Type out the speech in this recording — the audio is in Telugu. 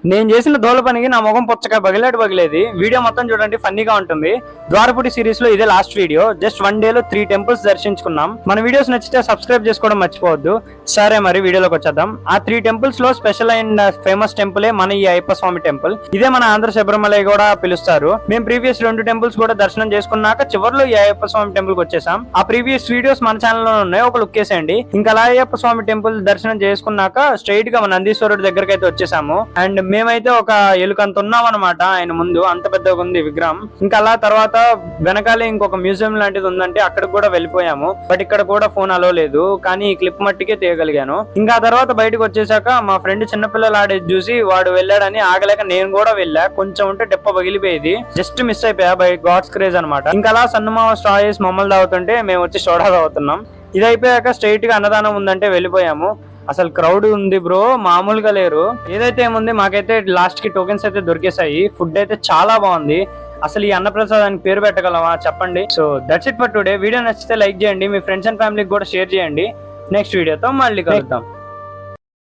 నేను చేసిన దోల పనికి నా ముఖం పుచ్చగా పగిలేది. వీడియో మొత్తం చూడండి, ఫన్నీగా ఉంటుంది. ద్వారపుటి సిరీస్ లో ఇదే లాస్ట్ వీడియో. జస్ట్ 1 డే లో 3 టెంపుల్స్ దర్శించుకున్నాం. మన వీడియోస్ నచ్చితే సబ్స్క్రైబ్ చేసుకోవడం మర్చిపోవద్దు. సరే, మరి వీడియోలోకి వచ్చేద్దాం. ఆ 3 టెంపుల్స్ లో స్పెషల్ అండ్ ఫేమస్ టెంపులే మన ఈ అయ్యప్ప స్వామి టెంపుల్. ఇదే మన ఆంధ్ర శబరిమలై కూడా పిలుస్తారు. మేము ప్రీవియస్ 2 టెంపుల్స్ కూడా దర్శనం చేసుకున్నాక చివరిలో ఈ అయ్యప్ప స్వామి టెంపుల్ కి వచ్చేసాం. ఆ ప్రీవియస్ వీడియోస్ మన ఛానల్ లో ఉన్నాయి, ఒక లుక్ వేసేయండి. ఇంకా అలా అయ్యప్ప స్వామి టెంపుల్ దర్శనం చేసుకున్నాక స్ట్రైట్ గా మన నందీశ్వరుడు దగ్గరికి అయితే వచ్చేసాము. అండ్ మేమైతే ఒక ఎలుకంత ఉన్నాం అనమాట ఆయన ముందు, అంత పెద్దగా ఉంది విగ్రహం. ఇంకా అలా తర్వాత వెనకాలే ఇంకొక మ్యూజియం లాంటిది ఉందంటే అక్కడికి కూడా వెళ్ళిపోయాము. బట్ ఇక్కడ కూడా ఫోన్ అలో లేదు, కానీ ఈ క్లిప్ మట్టికే తీయగలిగాను. ఇంకా ఆ తర్వాత బయటకు వచ్చేసాక మా ఫ్రెండ్ చిన్నపిల్లలు ఆడేది చూసి వాడు వెళ్ళాడని ఆగలేక నేను కూడా వెళ్ళా. కొంచెం ఉంటే డెప్ప పగిలిపోయేది, జస్ట్ మిస్ అయిపోయా బై గాడ్స్ క్రేజ్ అనమాట. ఇంకా అలా సన్నమావ స్ట్రా చేసి మమ్మల్ని తాగుతుంటే మేము వచ్చి సోడా తాగుతున్నాం. ఇది అయిపోయాక స్ట్రైట్ గా అన్నదానం ఉందంటే వెళ్ళిపోయాము. అసలు క్రౌడ్ ఉంది బ్రో, మామూలుగా లేరు. ఏదైతే ఏముంది, మాకైతే లాస్ట్ కి టోకెన్స్ అయితే దొరికేసాయి. ఫుడ్ అయితే చాలా బాగుంది. అసలు ఈ అన్నప్రసాదానికి పేరు పెట్టగలమా చెప్పండి. So that's it for today. Video నచ్చితే లైక్ చేయండి, మీ ఫ్రెండ్స్ అండ్ ఫ్యామిలీకి కూడా షేర్ చేయండి. నెక్స్ట్ వీడియోతో మళ్ళీ కలుద్దాం.